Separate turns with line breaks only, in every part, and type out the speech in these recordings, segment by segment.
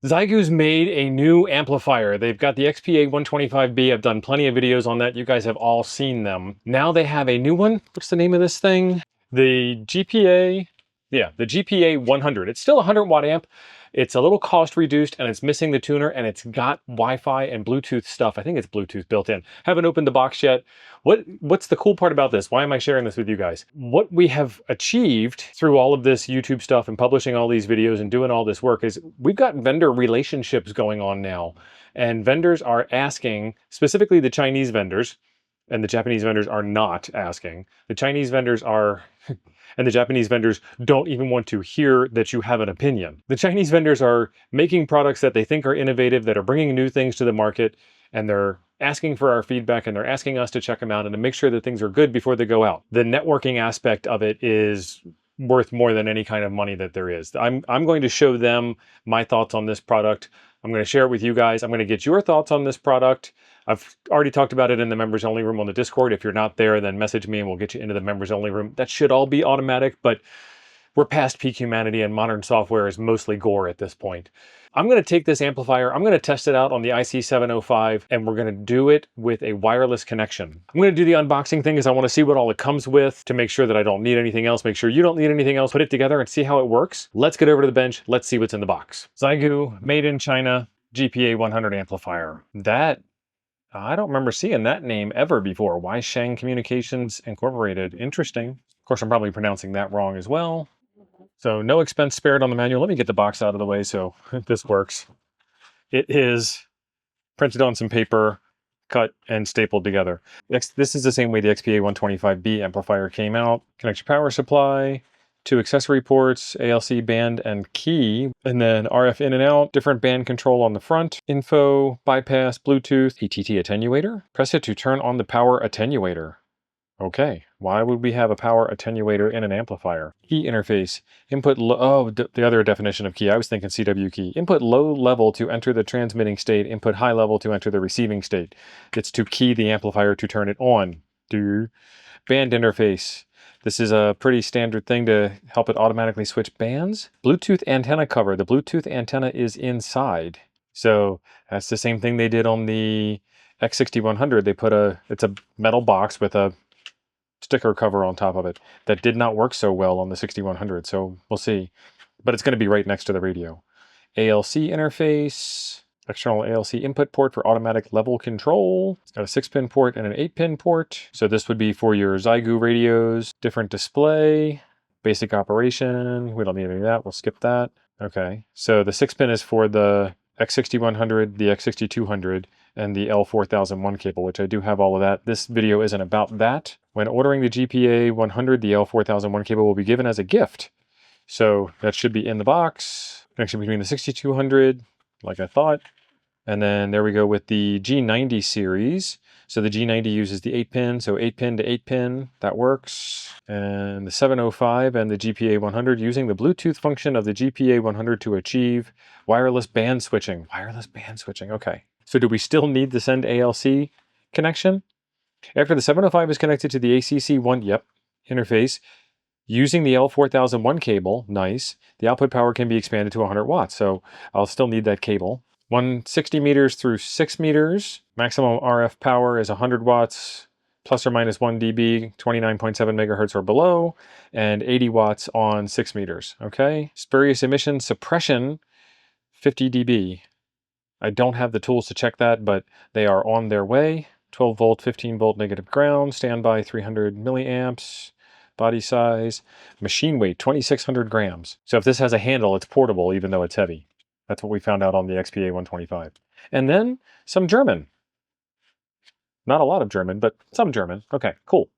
Xiegoo's made a new amplifier. They've got the XPA125B. I've done plenty of videos on that. You guys have all seen them. Now they have a new one. What's the name of this thing? The GPA, the GPA100. It's still a 100-watt amp. It's a little cost reduced and it's missing the tuner and it's got Wi-Fi and Bluetooth stuff. I think it's Bluetooth built in. Haven't opened the box yet. What's the cool part about this? Why am I sharing this with you guys? What we have achieved through all of this YouTube stuff and publishing all these videos and doing all this work is we've got vendor relationships going on now. And vendors are asking, specifically the Chinese vendors, and the Japanese vendors are not asking. The Chinese vendors are, and the Japanese vendors don't even want to hear that you have an opinion. The Chinese vendors are making products that they think are innovative, that are bringing new things to the market, and they're asking for our feedback and they're asking us to check them out and to make sure that things are good before they go out. The networking aspect of it is worth more than any kind of money that there is. I'm going to show them my thoughts on this product. I'm going to share it with you guys. I'm going to get your thoughts on this product. I've already talked about it in the members only room on the Discord. If you're not there, then message me and we'll get you into the members only room. That should all be automatic, but we're past peak humanity and modern software is mostly gore at this point. I'm going to take this amplifier, I'm going to test it out on the IC-705, and we're going to do it with a wireless connection. I'm going to do the unboxing thing because I want to see what all it comes with to make sure that I don't need anything else, make sure you don't need anything else, put it together and see how it works. Let's get over to the bench. Let's see what's in the box. Xiegu, made in China, GPA100 amplifier. That, I don't remember seeing that name ever before. Weisheng Communications Incorporated. Interesting. Of course, I'm probably pronouncing that wrong as well. So no expense spared on the manual. Let me get the box out of the way so this works. It is printed on some paper, cut and stapled together. This is the same way the XPA125B amplifier came out. Connect your power supply, 2 accessory ports, ALC band and key, and then RF in and out, different band control on the front, info, bypass, Bluetooth, ATT attenuator. Press it to turn on the power attenuator. Okay, why would we have a power attenuator in an amplifier? Key interface, input the other definition of key, I was thinking CW key. Input low level to enter the transmitting state, input high level to enter the receiving state. It's to key the amplifier to turn it on. Band interface. This is a pretty standard thing to help it automatically switch bands. Bluetooth antenna cover. The Bluetooth antenna is inside. So that's the same thing they did on the X6100. They put it's a metal box with a sticker cover on top of it. That did not work so well on the 6100, so we'll see. But it's going to be right next to the radio. ALC interface, external ALC input port for automatic level control. It's got a 6-pin port and an 8-pin port. So this would be for your Xiegu radios. Different display, basic operation. We don't need any of that, we'll skip that. Okay, so the 6-pin is for the X6100, the X6200, and the L4001 cable, which I do have all of that. This video isn't about that. When ordering the GPA100, the L4001 cable will be given as a gift. So that should be in the box. Connection between the 6200, like I thought. And then there we go with the G90 series. So the G90 uses the 8-pin, so 8-pin to 8-pin, that works. And the 705 and the GPA100 using the Bluetooth function of the GPA100 to achieve wireless band switching. Wireless band switching, okay. So do we still need the send ALC connection? After the 705 is connected to the ACC1, interface, using the L4001 cable, nice, the output power can be expanded to 100 watts. So I'll still need that cable. 160 meters through 6 meters. Maximum RF power is 100 watts, plus or minus 1 dB, 29.7 megahertz or below, and 80 watts on 6 meters, okay? Spurious emission suppression, 50 dB. I don't have the tools to check that, but they are on their way. 12 volt, 15 volt negative ground, standby 300 milliamps, body size, machine weight 2,600 grams. So if this has a handle, it's portable even though it's heavy. That's what we found out on the XPA125. And then some German. Not a lot of German, but some German. Okay, cool.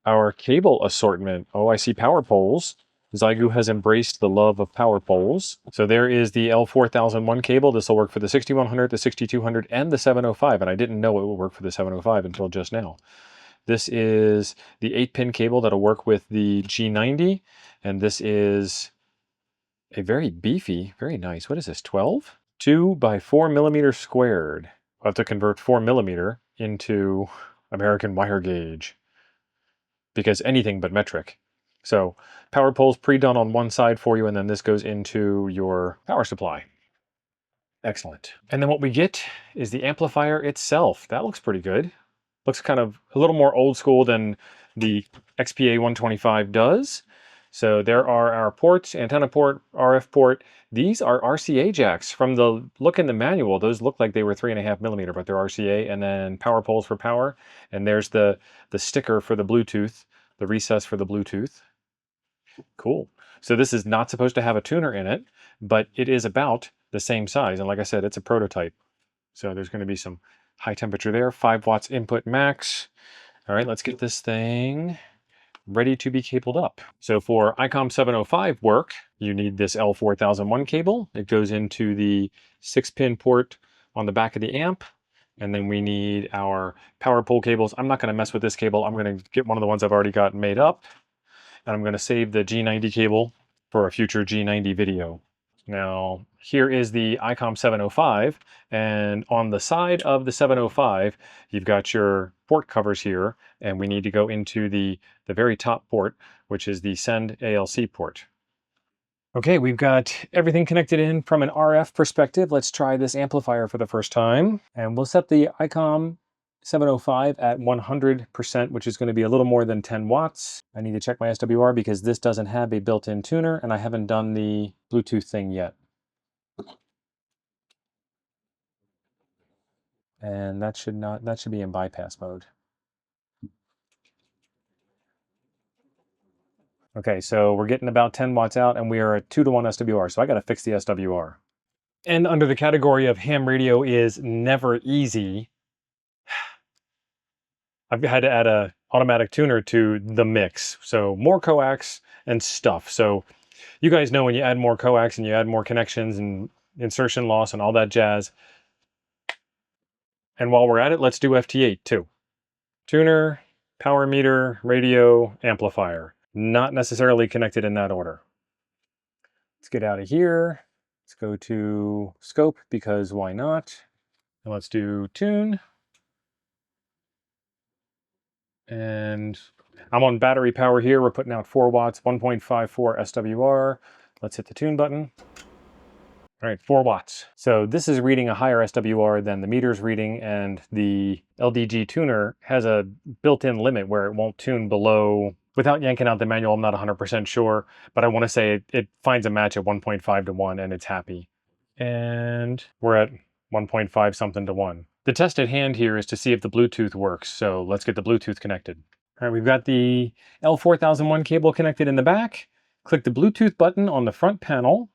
Our cable assortment. Oh, I see power poles. Xiegu has embraced the love of power poles. So there is the L4001 cable. This will work for the 6100, the 6200, and the 705. And I didn't know it would work for the 705 until just now. This is the 8-pin cable that'll work with the G90. And this is a very beefy, very nice, what is this, 12? 2 by 4 millimeters squared. I'll have to convert 4 millimeter into American wire gauge because anything but metric. So power poles pre-done on one side for you, and then this goes into your power supply. Excellent. And then what we get is the amplifier itself. That looks pretty good. Looks kind of a little more old school than the XPA125 does. So there are our ports, antenna port, RF port. These are RCA jacks. From the look in the manual, those look like they were 3.5mm, but they're RCA, and then power poles for power. And there's the sticker for the Bluetooth, the recess for the Bluetooth. Cool. So this is not supposed to have a tuner in it, but it is about the same size. And like I said, it's a prototype. So there's going to be some high temperature there, 5 watts input max. All right, let's get this thing ready to be cabled up. So for Icom 705 work, you need this L4001 cable. It goes into the 6-pin port on the back of the amp. And then we need our power pole cables. I'm not going to mess with this cable. I'm going to get one of the ones I've already got made up. And I'm going to save the G90 cable for a future G90 video. Now, here is the Icom 705, and on the side of the 705, you've got your port covers here, and we need to go into the very top port, which is the send ALC port. Okay, we've got everything connected in from an RF perspective. Let's try this amplifier for the first time, and we'll set the Icom 705 at 100%, which is going to be a little more than 10 watts. I need to check my SWR because this doesn't have a built-in tuner, and I haven't done the Bluetooth thing yet. And that should be in bypass mode. Okay, so we're getting about 10 watts out, and we are at 2-to-1 SWR, so I got to fix the SWR. And under the category of ham radio is never easy, I've had to add a automatic tuner to the mix. So more coax and stuff. So you guys know when you add more coax and you add more connections and insertion loss and all that jazz. And while we're at it, let's do FT8 too. Tuner, power meter, radio, amplifier. Not necessarily connected in that order. Let's get out of here. Let's go to scope because why not? And let's do tune. And I'm on battery power here. We're putting out 4 watts, 1.54 SWR. Let's hit the tune button. All right, 4 watts. So this is reading a higher SWR than the meter's reading, and the LDG tuner has a built-in limit where it won't tune below, without yanking out the manual, I'm not 100% sure, but I want to say it finds a match at 1.5 to 1 and it's happy. And we're at 1.5 something to 1. The test at hand here is to see if the Bluetooth works, so let's get the Bluetooth connected. All right, we've got the L4001 cable connected in the back. Click the Bluetooth button on the front panel.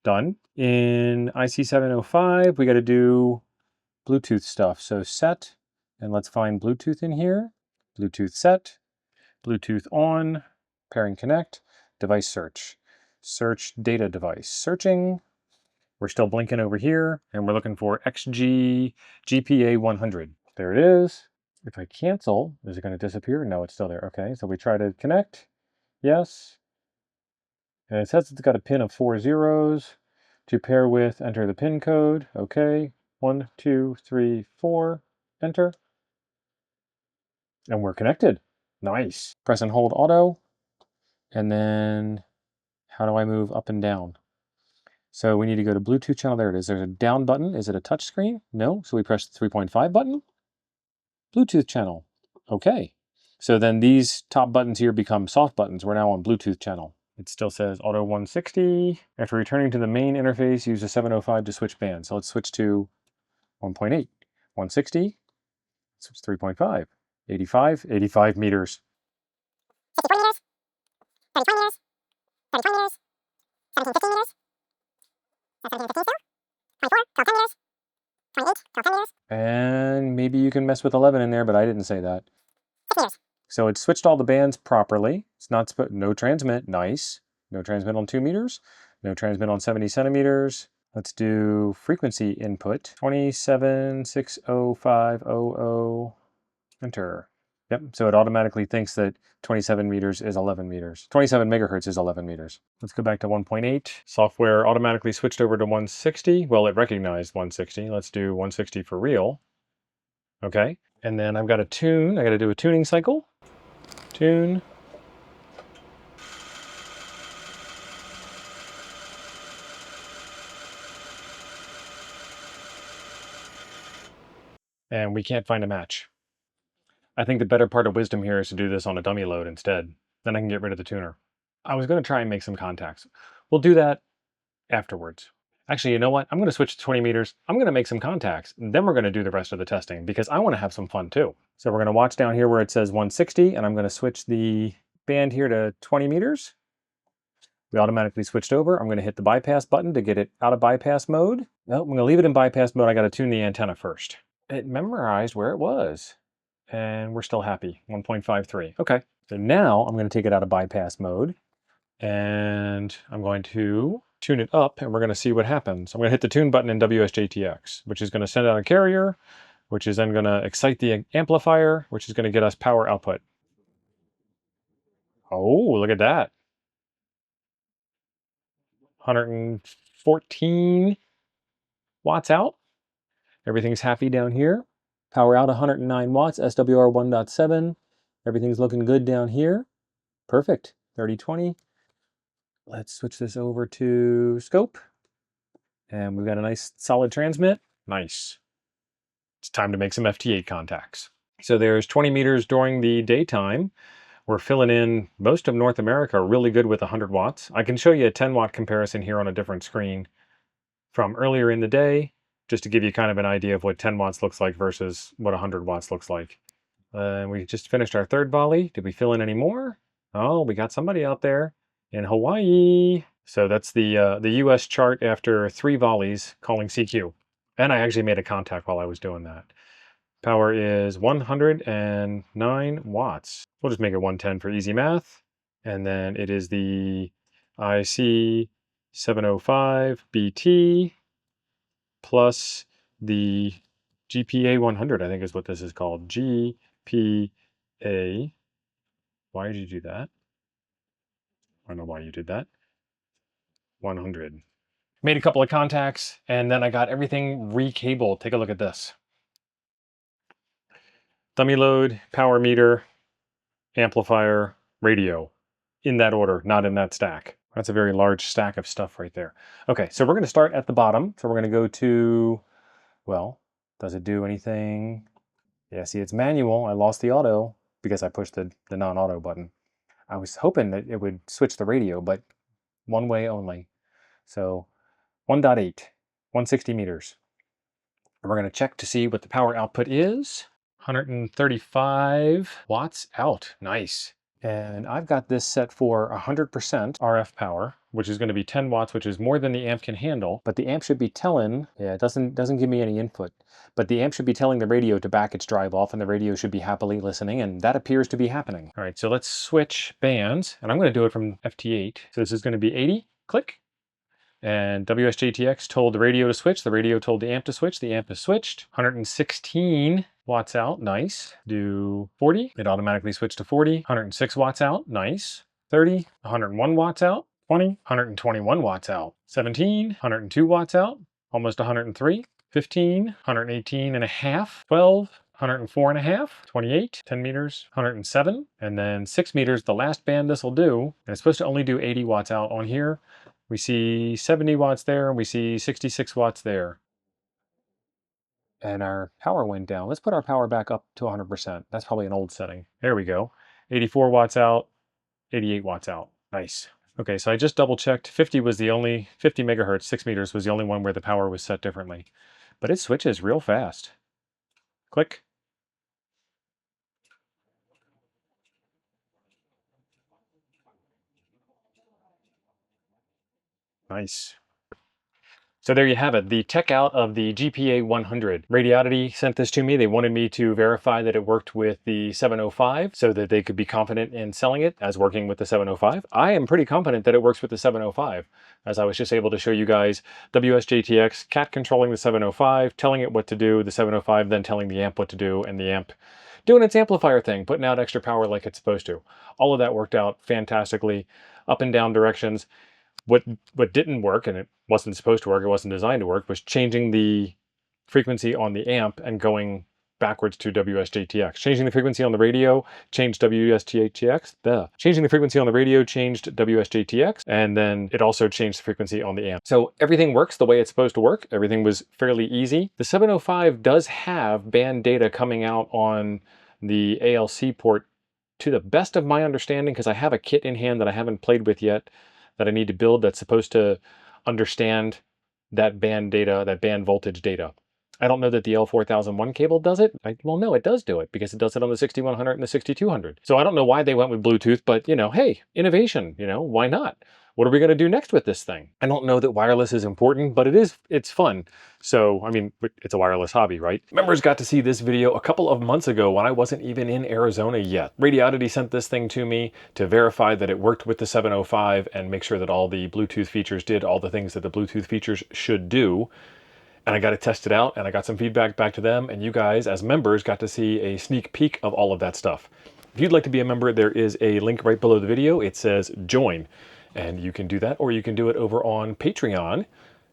Done. In IC-705, we got to do Bluetooth stuff. So set, and let's find Bluetooth in here. Bluetooth set, Bluetooth on, pairing connect, device search. Search data device. Searching. We're still blinking over here, and we're looking for XG GPA100. There it is. If I cancel, is it going to disappear? No, it's still there. Okay, so we try to connect. Yes. And it says it's got a pin of 4 zeros. To pair with, enter the pin code. Okay. 1, 2, 3, 4. Enter. And we're connected. Nice. Press and hold auto. And then how do I move up and down? So we need to go to Bluetooth channel. There it is. There's a down button. Is it a touch screen? No. So we press the 3.5 button. Bluetooth channel. Okay. So then these top buttons here become soft buttons. We're now on Bluetooth channel. It still says auto 160. After returning to the main interface, use the 705 to switch bands. So let's switch to 1.8, 160, switch 3.5, 85, 85 meters.
64 meters, 34 meters, 34 meters, 17, 15 meters, 17, 15 still, 24, 12, 10 meters, 28, 12, 10 meters.
And maybe you can mess with 11 in there, but I didn't say that.
6 meters.
So it switched all the bands properly. It's not no transmit, nice. No transmit on 2 meters, no transmit on 70 centimeters. Let's do frequency input, 27,605,00, enter. Yep, so it automatically thinks that 27 meters is 11 meters. 27 megahertz is 11 meters. Let's go back to 1.8. Software automatically switched over to 160. Well, it recognized 160. Let's do 160 for real. Okay, and then I've got a tune. I got to do a tuning cycle. Tune. and we can't find a match. I think the better part of wisdom here is to do this on a dummy load instead. Then I can get rid of the tuner. I was going to try and make some contacts. We'll do that afterwards. Actually, you know what? I'm going to switch to 20 meters. I'm going to make some contacts. And then we're going to do the rest of the testing because I want to have some fun too. So we're going to watch down here where it says 160, and I'm going to switch the band here to 20 meters. We automatically switched over. I'm going to hit the bypass button to get it out of bypass mode. No, I'm going to leave it in bypass mode. I got to tune the antenna first. It memorized where it was, and we're still happy. 1.53. Okay. So now I'm going to take it out of bypass mode, and I'm going to tune it up, and we're going to see what happens. I'm going to hit the tune button in WSJT-X, which is going to send out a carrier, which is then going to excite the amplifier, which is going to get us power output. Oh, look at that. 114 watts out. Everything's happy down here. Power out 109 watts, SWR 1.7. Everything's looking good down here. Perfect. 3020. Let's switch this over to scope. And we've got a nice solid transmit. Nice. It's time to make some FT8 contacts. So there's 20 meters during the daytime. We're filling in most of North America really good with 100 watts. I can show you a 10 watt comparison here on a different screen from earlier in the day, just to give you kind of an idea of what 10 watts looks like versus what 100 watts looks like. We just finished our third volley. Did we fill in any more? Oh, we got somebody out there in Hawaii. So that's the US chart after 3 volleys calling CQ. And I actually made a contact while I was doing that. Power is 109 watts. We'll just make it 110 for easy math. And then it is the IC-705 BT plus the GPA100, I think is what this is called. GPA. Why did you do that? I don't know why you did that. 100. Made a couple of contacts, and then I got everything recabled. Take a look at this. Dummy load, power meter, amplifier, radio. In that order, not in that stack. That's a very large stack of stuff right there. Okay, so we're going to start at the bottom. So we're going to go to, well, does it do anything? Yeah, see, it's manual. I lost the auto because I pushed the non-auto button. I was hoping that it would switch the radio, but one way only. So 1.8, 160 meters. And we're going to check to see what the power output is. 135 watts out. Nice. And I've got this set for 100% RF power, which is going to be 10 watts, which is more than the amp can handle. But the amp should be telling, yeah, it doesn't give me any input, but the amp should be telling the radio to back its drive off, and the radio should be happily listening, and that appears to be happening. All right, so let's switch bands, and I'm going to do it from FT8. So this is going to be 80, click. And WSJT-X told the radio to switch, the radio told the amp to switch, the amp is switched. 116 watts out, nice. Do 40, it automatically switched to 40. 106 watts out, nice. 30, 101 watts out. 20, 121 watts out. 17, 102 watts out, almost 103. 15, 118 and a half. 12, 104 and a half. 28, 10 meters, 107. And then 6 meters, the last band this will do, and it's supposed to only do 80 watts out on here. We see 70 watts there, and we see 66 watts there. And our power went down. Let's put our power back up to 100%. That's probably an old setting. There we go. 84 watts out, 88 watts out. Nice. Okay, so I just double checked. 50 was the only, 50 megahertz, 6 meters was the only one where the power was set differently. But it switches real fast. Click. Nice. So there you have it, the tech out of the GPA100. Radioddity sent this to me. They wanted me to verify that it worked with the 705 so that they could be confident in selling it as working with the 705. I am pretty confident that it works with the 705, as I was just able to show you guys WSJT-X cat controlling the 705, telling it what to do, the 705 then telling the amp what to do, and the amp doing its amplifier thing, putting out extra power like it's supposed to. All of that worked out fantastically, up and down directions. What didn't work, and it wasn't supposed to work, it wasn't designed to work, was changing the frequency on the amp and going backwards to WSJT-X. Changing the frequency on the radio changed WSJT-X. Changing the frequency on the radio changed WSJT-X, and then it also changed the frequency on the amp. So everything works the way it's supposed to work. Everything was fairly easy. The 705 does have band data coming out on the ALC port, to the best of my understanding, because I have a kit in hand that I haven't played with yet that I need to build that's supposed to understand that band data, that band voltage data. I don't know that the L4001 cable does it. Well, no, it does do it because it does it on the 6100 and the 6200. So I don't know why they went with Bluetooth, but you know, hey, innovation, you know, why not? What are we going to do next with this thing? I don't know that wireless is important, but it's fun. So, I mean, it's a wireless hobby, right? Members got to see this video a couple of months ago when I wasn't even in Arizona yet. Radioddity sent this thing to me to verify that it worked with the 705 and make sure that all the Bluetooth features did all the things that the Bluetooth features should do. And I got to test it out, and I got some feedback back to them, and you guys as members got to see a sneak peek of all of that stuff. If you'd like to be a member, there is a link right below the video. It says join, and you can do that, or you can do it over on Patreon,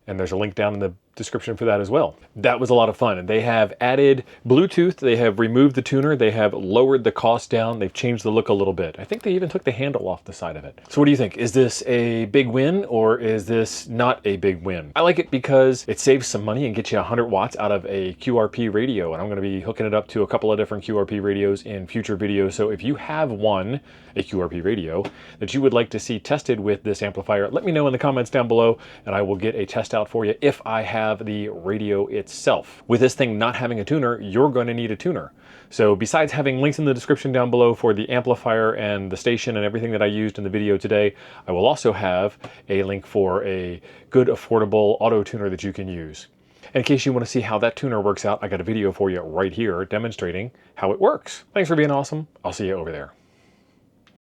and there's a link down in the description for that as well. That was a lot of fun, and they have added Bluetooth, they have removed the tuner, they have lowered the cost down, they've changed the look a little bit. I think they even took the handle off the side of it. So what do you think? Is this a big win, or is this not a big win? I like it because it saves some money and gets you 100 watts out of a QRP radio, and I'm going to be hooking it up to a couple of different QRP radios in future videos. So if you have one, a QRP radio, that you would like to see tested with this amplifier, let me know in the comments down below, and I will get a test out for you if I have the radio itself. With this thing not having a tuner, you're going to need a tuner. So besides having links in the description down below for the amplifier and the station and everything that I used in the video today, I will also have a link for a good affordable auto tuner that you can use. In case you want to see how that tuner works out, I got a video for you right here demonstrating how it works. Thanks for being awesome. I'll see you over there.